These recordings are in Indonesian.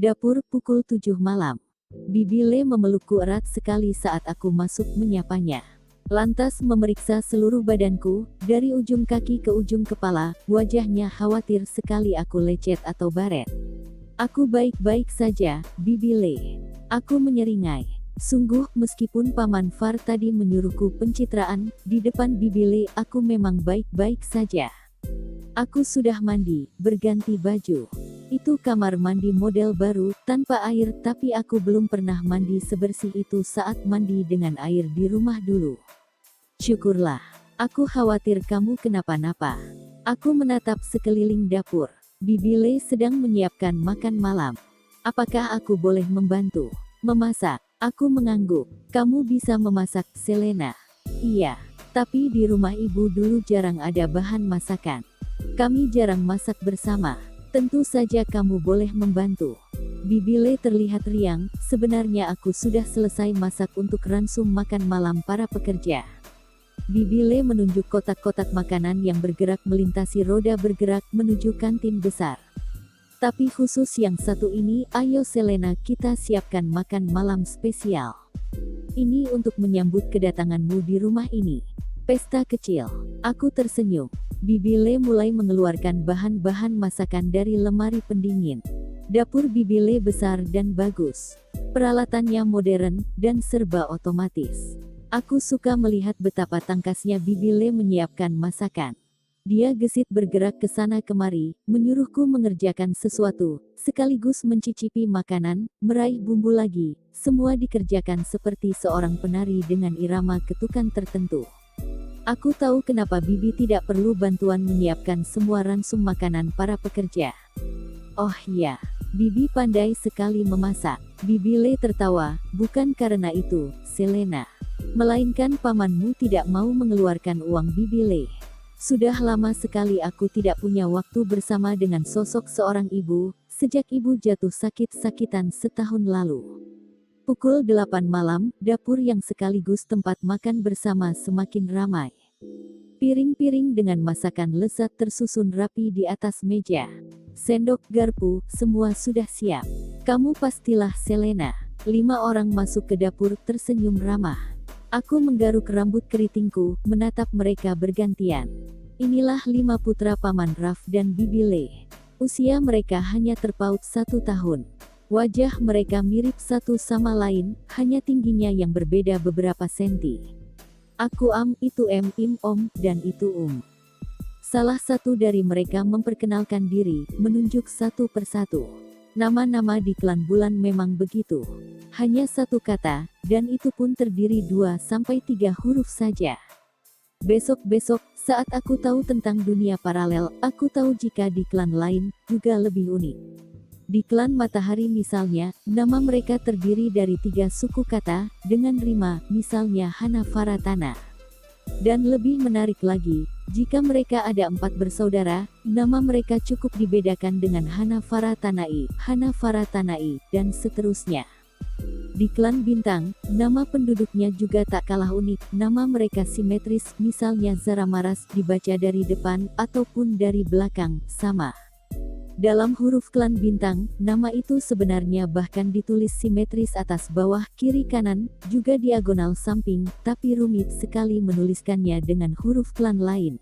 Dapur pukul 7 malam. Bibi Le memelukku erat sekali saat aku masuk menyapanya. Lantas memeriksa seluruh badanku, dari ujung kaki ke ujung kepala, wajahnya khawatir sekali aku lecet atau baret. Aku baik-baik saja, Bibi Le. Aku menyeringai. Sungguh, meskipun Paman Far tadi menyuruhku pencitraan, di depan Bibi Le aku memang baik-baik saja. Aku sudah mandi, berganti baju. Itu kamar mandi model baru, tanpa air, tapi aku belum pernah mandi sebersih itu saat mandi dengan air di rumah dulu. Syukurlah. Aku khawatir kamu kenapa-napa. Aku menatap sekeliling dapur. Bibi Le sedang menyiapkan makan malam. Apakah aku boleh membantu? Memasak? Aku mengangguk. Kamu bisa memasak, Selena? Iya. Tapi di rumah ibu dulu jarang ada bahan masakan. Kami jarang masak bersama. Tentu saja kamu boleh membantu. Bibi Le terlihat riang. Sebenarnya aku sudah selesai masak untuk ransum makan malam para pekerja. Bibi Le menunjuk kotak-kotak makanan yang bergerak melintasi roda bergerak menuju kantin besar. Tapi khusus yang satu ini, ayo Selena, kita siapkan makan malam spesial. Ini untuk menyambut kedatanganmu di rumah ini. Pesta kecil. Aku tersenyum. Bibi Le mulai mengeluarkan bahan-bahan masakan dari lemari pendingin. Dapur Bibi Le besar dan bagus. Peralatannya modern dan serba otomatis. Aku suka melihat betapa tangkasnya Bibi Le menyiapkan masakan. Dia gesit bergerak ke sana kemari, menyuruhku mengerjakan sesuatu, sekaligus mencicipi makanan, meraih bumbu lagi. Semua dikerjakan seperti seorang penari dengan irama ketukan tertentu. Aku tahu kenapa Bibi tidak perlu bantuan menyiapkan semua ransum makanan para pekerja. Oh iya, Bibi pandai sekali memasak. Bibi Le tertawa, bukan karena itu, Selena. Melainkan pamanmu tidak mau mengeluarkan uang Bibi Le. Sudah lama sekali aku tidak punya waktu bersama dengan sosok seorang ibu, sejak ibu jatuh sakit-sakitan setahun lalu. Pukul 8 malam, dapur yang sekaligus tempat makan bersama semakin ramai. Piring-piring dengan masakan lezat tersusun rapi di atas meja. Sendok garpu, semua sudah siap. Kamu pastilah Selena. 5 orang masuk ke dapur tersenyum ramah. Aku menggaruk rambut keritingku, menatap mereka bergantian. Inilah 5 putra Paman Raf dan Bibi Le. Usia mereka hanya terpaut 1 tahun. Wajah mereka mirip satu sama lain, hanya tingginya yang berbeda beberapa senti. Aku itu Im Om, dan itu Salah satu dari mereka memperkenalkan diri, menunjuk satu persatu. Nama-nama di klan bulan memang begitu. Hanya satu kata, dan itu pun terdiri 2-3 huruf saja. Besok-besok, saat aku tahu tentang dunia paralel, aku tahu jika di klan lain, juga lebih unik. Di klan Matahari misalnya, nama mereka terdiri dari 3 suku kata, dengan rima, misalnya Hana Faratana. Dan lebih menarik lagi, jika mereka ada 4 bersaudara, nama mereka cukup dibedakan dengan Hana Faratanai, dan seterusnya. Di klan Bintang, nama penduduknya juga tak kalah unik, nama mereka simetris, misalnya Zaramaras dibaca dari depan, ataupun dari belakang, sama. Dalam huruf klan Bintang, nama itu sebenarnya bahkan ditulis simetris atas bawah, kiri kanan, juga diagonal samping, tapi rumit sekali menuliskannya dengan huruf klan lain.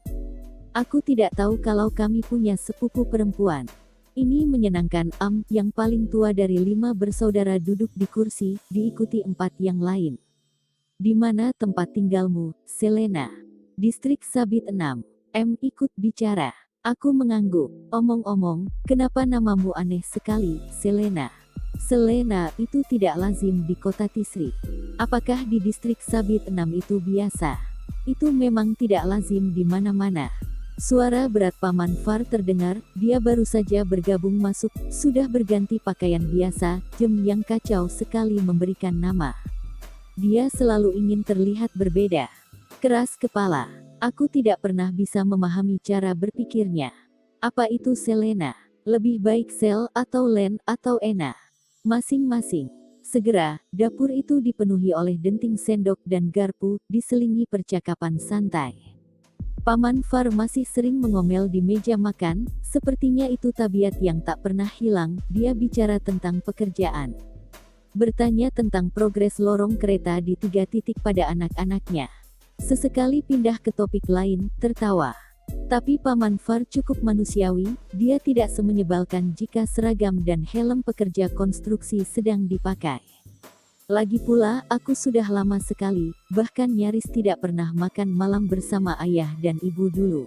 Aku tidak tahu kalau kami punya sepupu perempuan. Ini menyenangkan. Yang paling tua dari 5 bersaudara duduk di kursi, diikuti 4 yang lain. Di mana tempat tinggalmu, Selena? Distrik Sabit 6. Ikut bicara. Aku mengangguk. Omong-omong, kenapa namamu aneh sekali, Selena? Selena itu tidak lazim di kota Tisri. Apakah di distrik Sabit 6 itu biasa? Itu memang tidak lazim di mana-mana. Suara berat Paman Far terdengar, dia baru saja bergabung masuk, sudah berganti pakaian biasa, jem yang kacau sekali memberikan nama. Dia selalu ingin terlihat berbeda. Keras kepala. Aku tidak pernah bisa memahami cara berpikirnya. Apa itu Selena? Lebih baik Sel atau Len atau Ena? Masing-masing. Segera, dapur itu dipenuhi oleh denting sendok dan garpu, diselingi percakapan santai. Paman Far masih sering mengomel di meja makan, sepertinya itu tabiat yang tak pernah hilang. Dia bicara tentang pekerjaan. Bertanya tentang progres lorong kereta di 3 titik pada anak-anaknya. Sesekali pindah ke topik lain, tertawa. Tapi Paman Far cukup manusiawi, dia tidak semenyebalkan jika seragam dan helm pekerja konstruksi sedang dipakai. Lagi pula, aku sudah lama sekali, bahkan nyaris tidak pernah makan malam bersama ayah dan ibu dulu.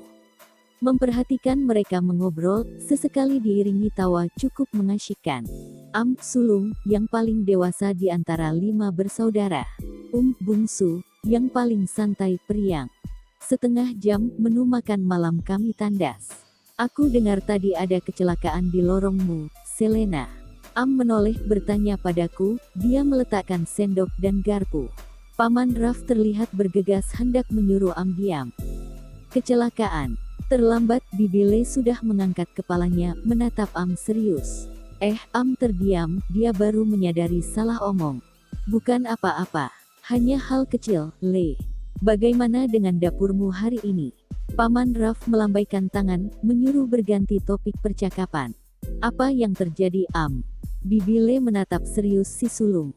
Memperhatikan mereka mengobrol, sesekali diiringi tawa cukup mengasyikkan. Sulung, yang paling dewasa di antara 5 bersaudara. Bungsu, yang paling santai periang. Setengah jam, menu makan malam kami tandas. Aku dengar tadi ada kecelakaan di lorongmu, Selena. Menoleh bertanya padaku, dia meletakkan sendok dan garpu. Paman Raf terlihat bergegas hendak menyuruh diam. Kecelakaan. Terlambat, Bibile sudah mengangkat kepalanya, menatap serius. Terdiam, dia baru menyadari salah omong. Bukan apa-apa. Hanya hal kecil, Le. Bagaimana dengan dapurmu hari ini? Paman Raf melambaikan tangan, menyuruh berganti topik percakapan. Apa yang terjadi, Bibile menatap serius si sulung.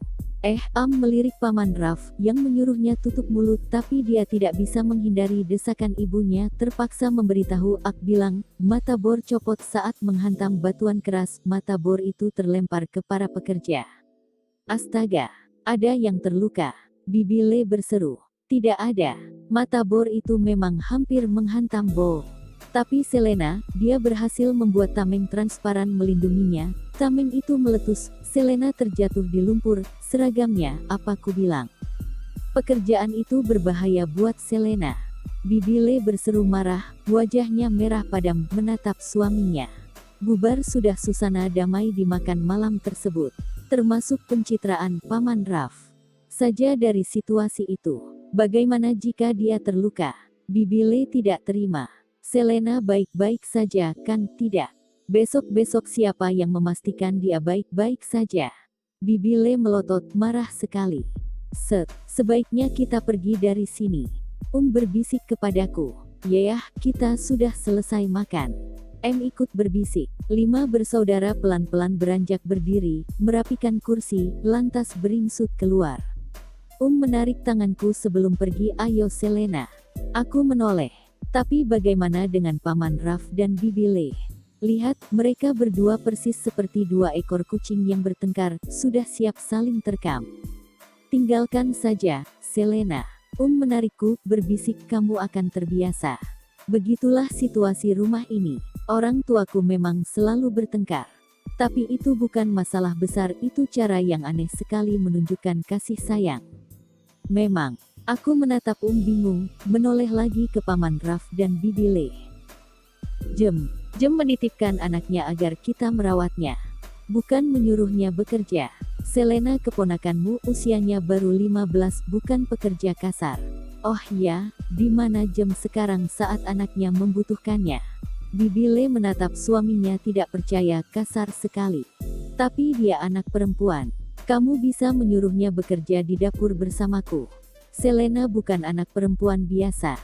Melirik Paman Raf, yang menyuruhnya tutup mulut, tapi dia tidak bisa menghindari desakan ibunya, terpaksa memberitahu. Bilang, mata bor copot saat menghantam batuan keras, mata bor itu terlempar ke para pekerja. Astaga, ada yang terluka. Bibile berseru. Tidak ada, mata bor itu memang hampir menghantam Bo. Tapi Selena, dia berhasil membuat tameng transparan melindunginya. Tameng itu meletus, Selena terjatuh di lumpur, seragamnya, apa ku bilang. Pekerjaan itu berbahaya buat Selena. Bibile berseru marah, wajahnya merah padam, menatap suaminya. Bubar sudah susana damai di makan malam tersebut. Termasuk pencitraan Paman Raf. Saja dari situasi itu, bagaimana jika dia terluka? Bibile tidak terima. Selena baik-baik saja, kan tidak? Besok-besok siapa yang memastikan dia baik-baik saja? Bibile melotot, marah sekali. Sebaiknya kita pergi dari sini. Berbisik kepadaku. Yah, kita sudah selesai makan. Ikut berbisik. 5 bersaudara pelan-pelan beranjak berdiri, merapikan kursi, lantas beringsut keluar. Menarik tanganku sebelum pergi. Ayo Selena. Aku menoleh. Tapi bagaimana dengan Paman Raf dan Bibile? Lihat, mereka berdua persis seperti 2 ekor kucing yang bertengkar, sudah siap saling terkam. Tinggalkan saja, Selena. Menarikku, berbisik, kamu akan terbiasa. Begitulah situasi rumah ini. Orang tuaku memang selalu bertengkar. Tapi itu bukan masalah besar, itu cara yang aneh sekali menunjukkan kasih sayang. Memang. Aku menatap bingung, menoleh lagi ke Paman Raf dan Bibile. Jem menitipkan anaknya agar kita merawatnya. Bukan menyuruhnya bekerja. Selena keponakanmu, usianya baru 15, bukan pekerja kasar. Oh ya, di mana Jem sekarang saat anaknya membutuhkannya? Bibile menatap suaminya tidak percaya, kasar sekali. Tapi dia anak perempuan. Kamu bisa menyuruhnya bekerja di dapur bersamaku. Selena bukan anak perempuan biasa.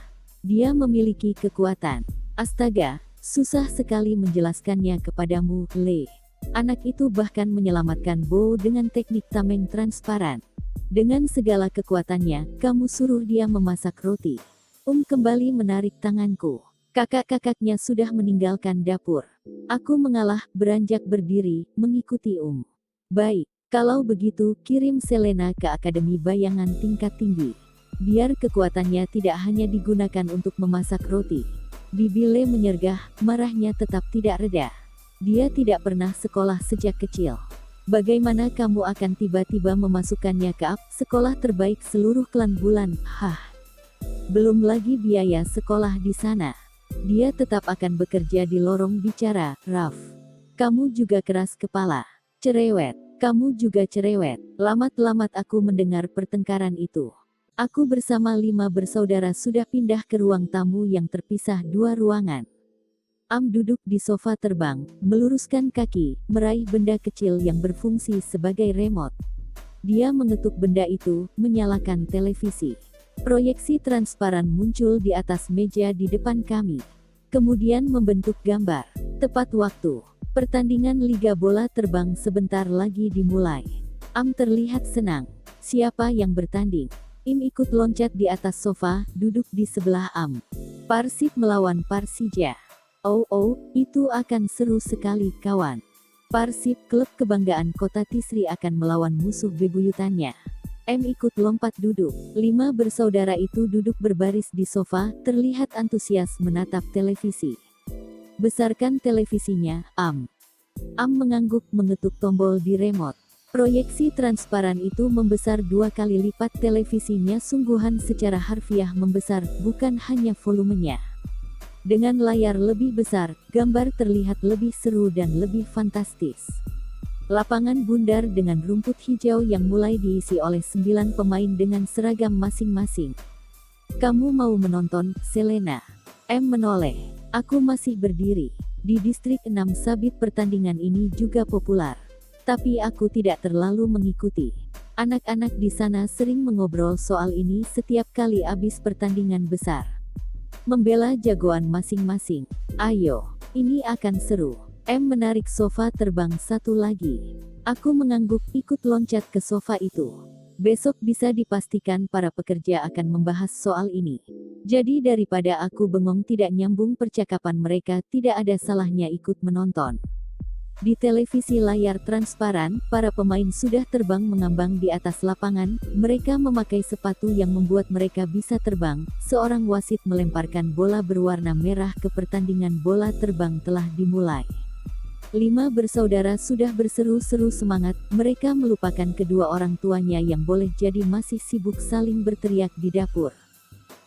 Dia memiliki kekuatan. Astaga, susah sekali menjelaskannya kepadamu, Le. Anak itu bahkan menyelamatkan Bo dengan teknik tameng transparan. Dengan segala kekuatannya, kamu suruh dia memasak roti. Kembali menarik tanganku. Kakak-kakaknya sudah meninggalkan dapur. Aku mengalah, beranjak berdiri, mengikuti Baik. Kalau begitu, kirim Selena ke Akademi Bayangan tingkat tinggi. Biar kekuatannya tidak hanya digunakan untuk memasak roti. Bibile menyergah, marahnya tetap tidak reda. Dia tidak pernah sekolah sejak kecil. Bagaimana kamu akan tiba-tiba memasukkannya ke sekolah terbaik seluruh klan bulan? Belum lagi biaya sekolah di sana. Dia tetap akan bekerja di lorong bicara, Raf. Kamu juga keras kepala. Cerewet. Kamu juga cerewet. Lamat-lamat aku mendengar pertengkaran itu. Aku bersama 5 bersaudara sudah pindah ke ruang tamu yang terpisah 2 ruangan. Duduk di sofa terbang, meluruskan kaki, meraih benda kecil yang berfungsi sebagai remote. Dia mengetuk benda itu, menyalakan televisi. Proyeksi transparan muncul di atas meja di depan kami. Kemudian membentuk gambar. Tepat waktu. Pertandingan Liga Bola Terbang sebentar lagi dimulai. Am terlihat senang. Siapa yang bertanding? Im ikut loncat di atas sofa, duduk di sebelah Am. Persib melawan Persija. Oh, itu akan seru sekali kawan. Persib, klub kebanggaan Kota Tisri akan melawan musuh bebuyutannya. M ikut lompat duduk. 5 bersaudara itu duduk berbaris di sofa, terlihat antusias menatap televisi. Besarkan televisinya, Am. Am mengangguk mengetuk tombol di remote. Proyeksi transparan itu membesar 2 kali lipat televisinya, sungguhan secara harfiah membesar, bukan hanya volumenya. Dengan layar lebih besar, gambar terlihat lebih seru dan lebih fantastis. Lapangan bundar dengan rumput hijau yang mulai diisi oleh 9 pemain dengan seragam masing-masing. Kamu mau menonton, Selena? M menoleh. Aku masih berdiri. Di distrik 6 sabit pertandingan ini juga populer. Tapi aku tidak terlalu mengikuti. Anak-anak di sana sering mengobrol soal ini setiap kali habis pertandingan besar. Membela jagoan masing-masing. Ayo, ini akan seru. M menarik sofa terbang satu lagi. Aku mengangguk ikut loncat ke sofa itu. Besok bisa dipastikan para pekerja akan membahas soal ini. Jadi daripada aku bengong tidak nyambung percakapan mereka, tidak ada salahnya ikut menonton. Di televisi layar transparan, para pemain sudah terbang mengambang di atas lapangan, mereka memakai sepatu yang membuat mereka bisa terbang. Seorang wasit melemparkan bola berwarna merah ke pertandingan bola terbang telah dimulai. 5 bersaudara sudah berseru-seru semangat, mereka melupakan kedua orang tuanya yang boleh jadi masih sibuk saling berteriak di dapur.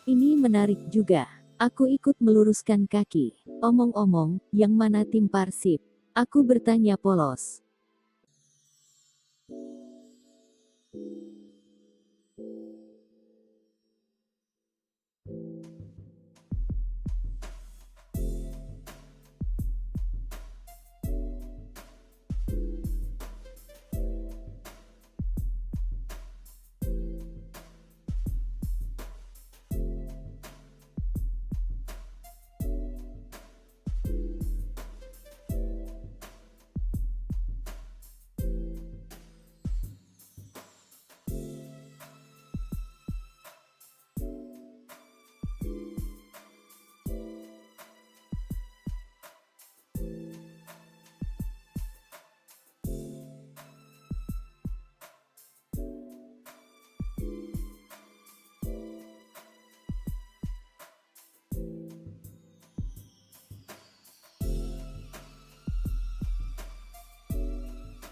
Ini menarik juga. Aku ikut meluruskan kaki. Omong-omong, yang mana tim Persib? Aku bertanya polos.